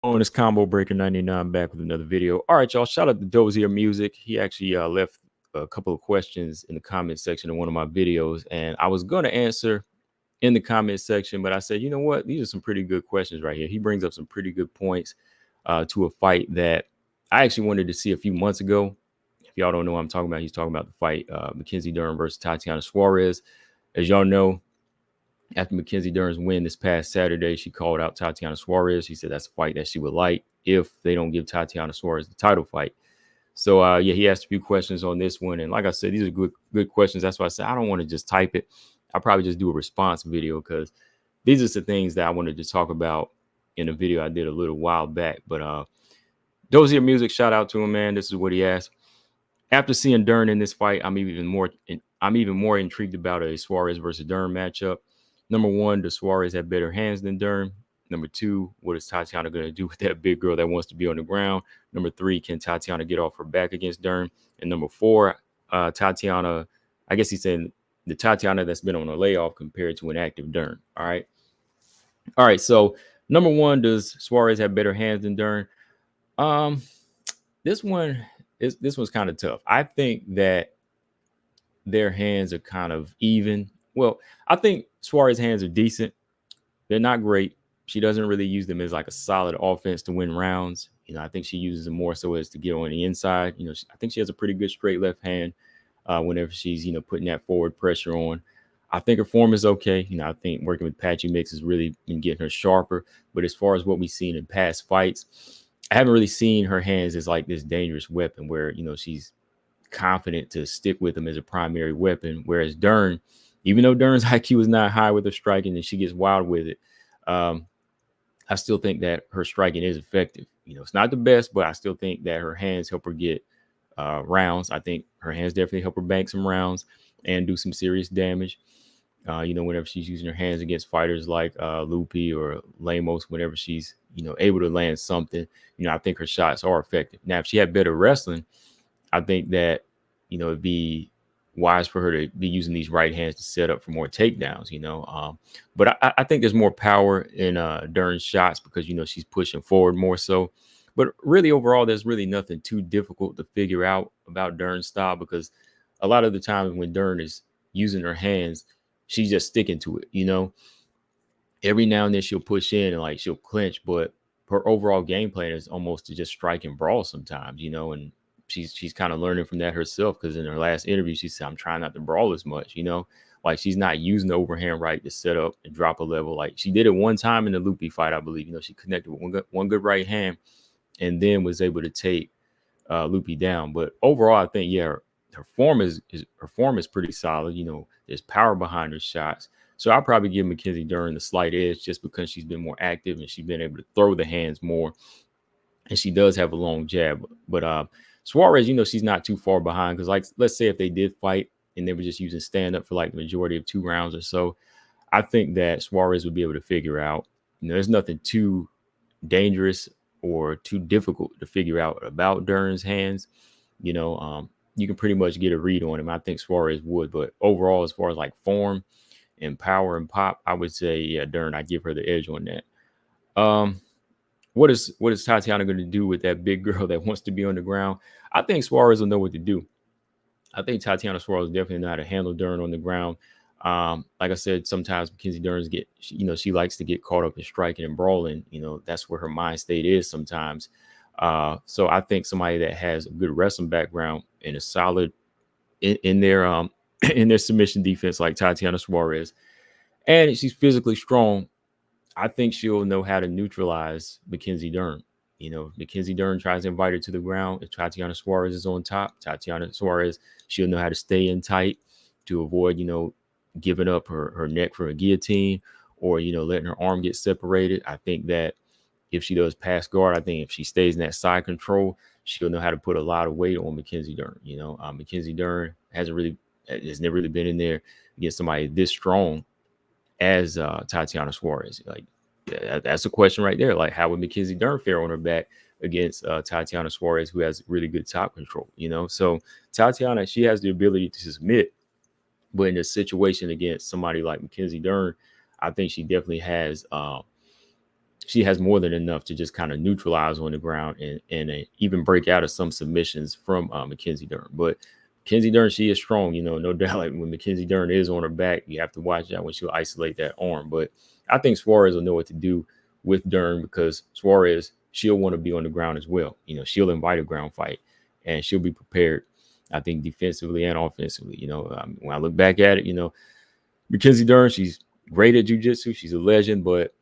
On this Combo Breaker 99 back with another video. All right, y'all. Shout out to Dozier Music. He actually left a couple of questions in the comment section of one of my videos, and I was going to answer in the comment section, but I said, you know what? These are some pretty good questions right here. He brings up some pretty good points to a fight that I actually wanted to see a few months ago. If y'all don't know what I'm talking about, he's talking about the fight Mackenzie Dern versus Tatiana Suarez. As y'all know, after Mackenzie Dern's win this past Saturday, she called out Tatiana Suarez. She said that's a fight that she would like if they don't give Tatiana Suarez the title fight. So yeah, he asked a few questions on this one, and like I said, these are good questions. That's why I said I don't want to just type it. I'll probably just do a response video because these are the things that I wanted to talk about in a video I did a little while back. But Dozier Music, shout out to him, man. This is what he asked. After seeing Dern in this fight, I'm even more intrigued about a Suarez versus Dern matchup. Number one, does Suarez have better hands than Dern? Number two, what is Tatiana going to do with that big girl that wants to be on the ground? Number three, can Tatiana get off her back against Dern? And number four, Tatiana, I guess he's saying the Tatiana that's been on a layoff compared to an active Dern. All right. All right. So number one, does Suarez have better hands than Dern? Um, this one's kind of tough. I think that their hands are kind of even. Well, I think Suarez's hands are decent. They're not great. She doesn't really use them as like a solid offense to win rounds. I think she uses them more so as to get on the inside. I think she has a pretty good straight left hand whenever she's, putting that forward pressure on. I think her form is okay. I think working with Patchy Mix has really been getting her sharper. But as far as what we've seen in past fights, I haven't really seen her hands as like this dangerous weapon where, she's confident to stick with them as a primary weapon. Whereas Dern, even though Dern's IQ is not high with her striking and she gets wild with it, I still think that her striking is effective. It's not the best, but I still think that her hands help her get rounds. I think her hands definitely help her bank some rounds and do some serious damage. Whenever she's using her hands against fighters like Lupi or Lemos, whenever she's, able to land something, I think her shots are effective. Now, if she had better wrestling, I think that, it'd be wise for her to be using these right hands to set up for more takedowns, but I think there's more power in Dern's shots because, she's pushing forward more so. But really, overall, there's really nothing too difficult to figure out about Dern's style because a lot of the times when Dern is using her hands, she's just sticking to it, Every now and then she'll push in and like she'll clinch, but her overall game plan is almost to just strike and brawl sometimes, and she's kind of learning from that herself because in her last interview she said, I'm trying not to brawl as much, like she's not using the overhand right to set up and drop a level. Like she did it one time in the Lupi fight, I believe. She connected with one good right hand and then was able to take Lupi down. But overall, I think her form is pretty solid. There's power behind her shots. So I'll probably give Mackenzie Dern the slight edge just because she's been more active and she's been able to throw the hands more. And she does have a long jab. But Suarez, she's not too far behind because, like, let's say if they did fight and they were just using stand-up for like the majority of 2 rounds or so, I think that Suarez would be able to figure out, there's nothing too dangerous or too difficult to figure out about Dern's hands. You can pretty much get a read on him. I think Suarez would. But overall, as far as like form and power and pop, I would say, yeah, Dern, I give her the edge on that. What is Tatiana going to do with that big girl that wants to be on the ground? I think Suarez will know what to do. I think Tatiana Suarez definitely know how to handle Dern on the ground. Like I said, sometimes Mackenzie Dern's she likes to get caught up in striking and brawling. That's where her mind state is sometimes. So I think somebody that has a good wrestling background and a solid in their in their submission defense like Tatiana Suarez, and she's physically strong, I think she'll know how to neutralize Mackenzie Dern. Mackenzie Dern tries to invite her to the ground. If Tatiana Suarez is on top, Tatiana Suarez, she'll know how to stay in tight to avoid, giving up her neck for a guillotine or, letting her arm get separated. I think that if she does pass guard, I think if she stays in that side control, she'll know how to put a lot of weight on Mackenzie Dern. Mackenzie Dern has never really been in there against somebody this strong as Tatiana Suarez. Like, that's a question right there. Like, how would Mackenzie Dern fare on her back against Tatiana Suarez, who has really good top control? So Tatiana, she has the ability to submit, but in a situation against somebody like Mackenzie Dern, I think she definitely has she has more than enough to just kind of neutralize on the ground and even break out of some submissions from Mackenzie Dern. But Mackenzie Dern, she is strong, no doubt. Like when Mackenzie Dern is on her back, you have to watch out when she'll isolate that arm. But I think Suarez will know what to do with Dern, because Suarez, she'll want to be on the ground as well. She'll invite a ground fight, and she'll be prepared, I think, defensively and offensively. When I look back at it, Mackenzie Dern, she's great at jiu-jitsu. She's a legend, but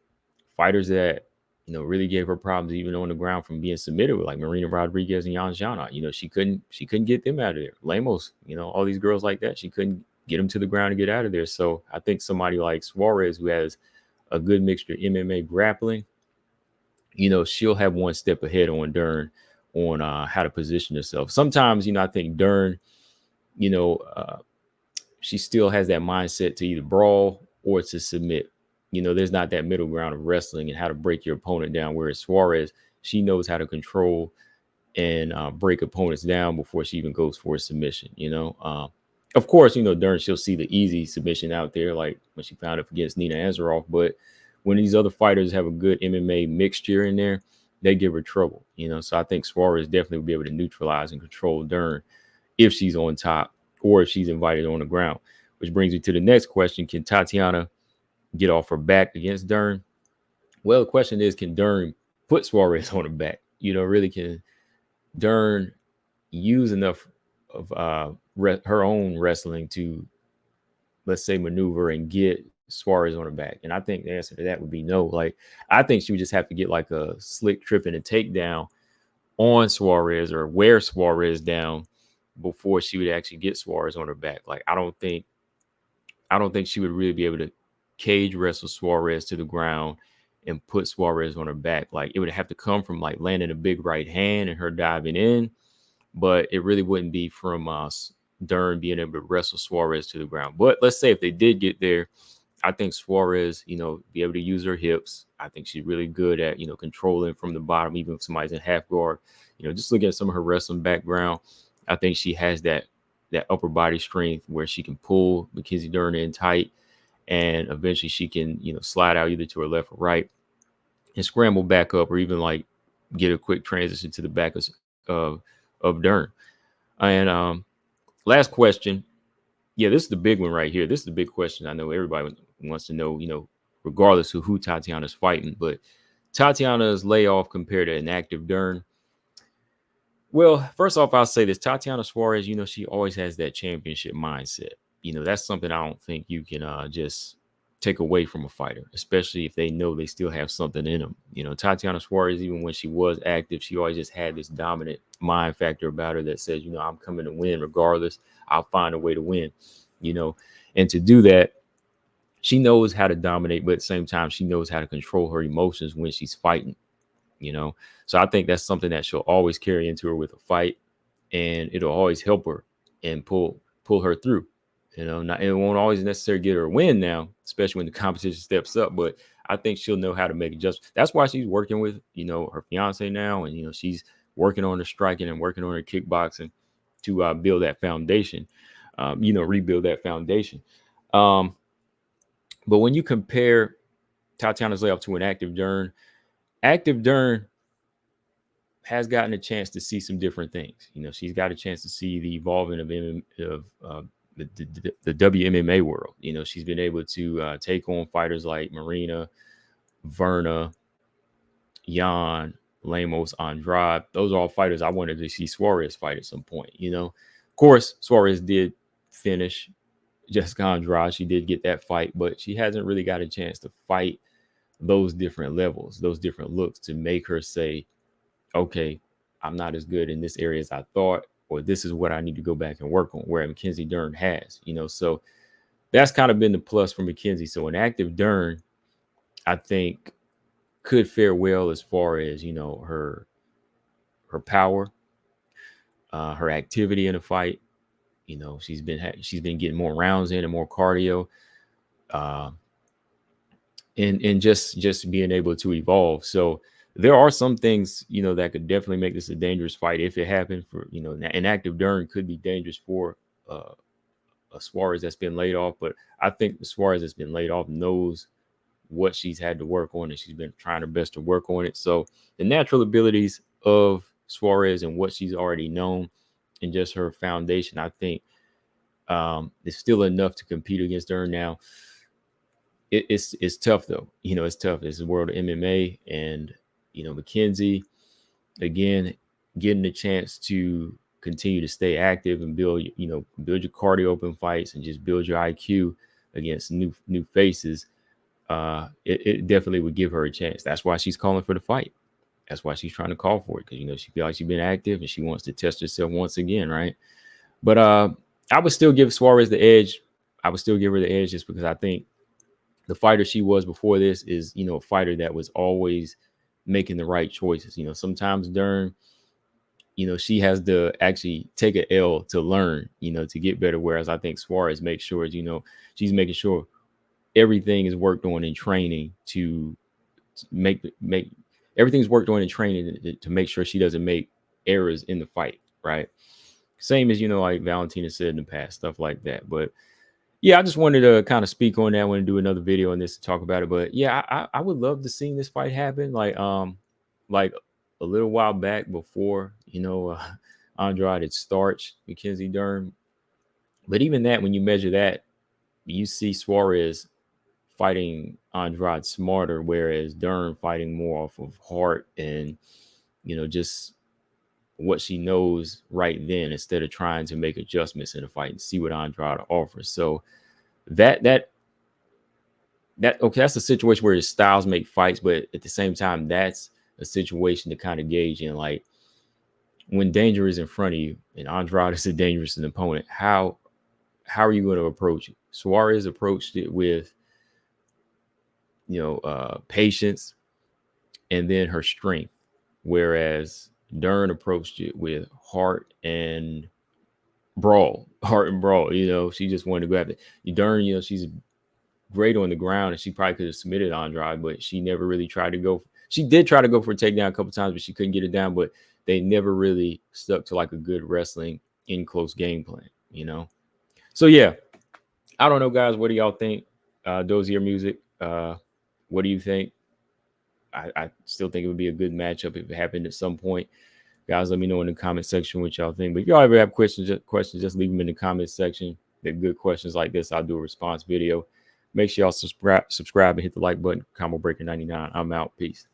fighters that really gave her problems even on the ground from being submitted with, like Marina Rodriguez and Yan Zhana. She couldn't get them out of there. Lemos, all these girls like that, she couldn't get them to the ground and get out of there. So I think somebody like Suarez, who has a good mixture of MMA grappling, she'll have one step ahead on Dern on how to position herself. Sometimes, I think Dern, you know, uh, she still has that mindset to either brawl or to submit. There's not that middle ground of wrestling and how to break your opponent down. Whereas Suarez, she knows how to control and break opponents down before she even goes for a submission. Of course, Dern, she'll see the easy submission out there, like when she found it against Nina Ansaroff. But when these other fighters have a good MMA mixture in there, they give her trouble. So I think Suarez definitely will be able to neutralize and control Dern if she's on top or if she's invited on the ground. Which brings me to the next question: can Tatiana get off her back against Dern? Well, the question is, can Dern put Suarez on her back? Really, can Dern use enough of her own wrestling to, let's say, maneuver and get Suarez on her back? And I think the answer to that would be no. Like, I think she would just have to get like a slick trip and a takedown on Suarez or wear Suarez down before she would actually get Suarez on her back. Like, I don't think she would really be able to cage wrestle Suarez to the ground and put Suarez on her back. Like, it would have to come from like landing a big right hand and her diving in, but it really wouldn't be from Dern being able to wrestle Suarez to the ground. But let's say if they did get there, I think Suarez, be able to use her hips. I think she's really good at, controlling from the bottom, even if somebody's in half guard. Just looking at some of her wrestling background, I think she has that upper body strength where she can pull Mackenzie Dern in tight, and eventually she can, slide out either to her left or right and scramble back up, or even like get a quick transition to the back of, of Dern. And last question. Yeah, this is the big one right here. This is the big question I know everybody wants to know, regardless of who Tatiana's fighting. But Tatiana's layoff compared to an active Dern. Well, first off, I'll say this: Tatiana Suarez, she always has that championship mindset. That's something I don't think you can just take away from a fighter, especially if they know they still have something in them. Tatiana Suarez, even when she was active, she always just had this dominant mind factor about her that says, I'm coming to win regardless. I'll find a way to win, and to do that, she knows how to dominate, but at the same time, she knows how to control her emotions when she's fighting. So I think that's something that she'll always carry into her with a fight, and it'll always help her and pull her through. Not, it won't always necessarily get her a win now, especially when the competition steps up, but I think she'll know how to make adjustments. That's why she's working with, her fiance now, and she's working on her striking and working on her kickboxing to build that foundation, rebuild that foundation. Um, but when you compare Tatiana's layoff to an active Dern has gotten a chance to see some different things. She's got a chance to see the evolving of the WMMA world. She's been able to take on fighters like Marina, Verna, Jan, Lemos, Andrade. Those are all fighters I wanted to see Suarez fight at some point. Of course, Suarez did finish Jessica Andrade. She did get that fight, but she hasn't really got a chance to fight those different levels, those different looks, to make her say, okay, I'm not as good in this area as I thought, or this is what I need to go back and work on, where Mackenzie Dern has, so that's kind of been the plus for Mackenzie. So an active Dern, I think, could fare well as far as, her power, her activity in a fight. She's been getting more rounds in and more cardio, uh, and just being able to evolve. So there are some things, that could definitely make this a dangerous fight if it happened. For, an active Dern could be dangerous for a Suarez that's been laid off. But I think the Suarez that's been laid off knows what she's had to work on, and she's been trying her best to work on it. So the natural abilities of Suarez and what she's already known and just her foundation, I think, is still enough to compete against her. Now, it's tough though. It's tough. It's the world of MMA, and Mackenzie, again, getting the chance to continue to stay active and build your cardio open fights and just build your IQ against new faces. It definitely would give her a chance. That's why she's calling for the fight. That's why she's trying to call for it, because she feels like she's been active and she wants to test herself once again, right? But I would still give Suarez the edge. I would still give her the edge just because I think the fighter she was before this is, a fighter that was always making the right choices. Sometimes Dern, she has to actually take an L to learn, to get better. Whereas I think Suarez makes sure, she's making sure everything is worked on in training to make everything's worked on in training to make sure she doesn't make errors in the fight, right? Same as, like Valentina said in the past, stuff like that. But yeah, I just wanted to kind of speak on that. I want to do another video on this to talk about it. But yeah, I would love to see this fight happen. Like a little while back before, Andrade had starched Mackenzie Dern. But even that, when you measure that, you see Suarez fighting Andrade smarter, whereas Dern fighting more off of heart and, just what she knows right then, instead of trying to make adjustments in the fight and see what Andrade offers. So that okay, that's a situation where his styles make fights, but at the same time, that's a situation to kind of gauge in, like, when danger is in front of you and Andrade is a dangerous opponent, how are you going to approach it? Suarez approached it with patience and then her strength, whereas Dern approached it with heart and brawl. She just wanted to grab it. Dern, she's great on the ground, and she probably could have submitted Andrade, but she never really tried to go. She did try to go for a takedown a couple times, but she couldn't get it down. But they never really stuck to like a good wrestling in close game plan, So yeah, I don't know, guys. What do y'all think? Dozier Music. What do you think? I still think it would be a good matchup if it happened at some point. Guys, let me know in the comment section what y'all think. But if y'all ever have questions, just leave them in the comment section. They're good questions like this. I'll do a response video. Make sure y'all subscribe and hit the like button. Combo Breaker 99. I'm out. Peace.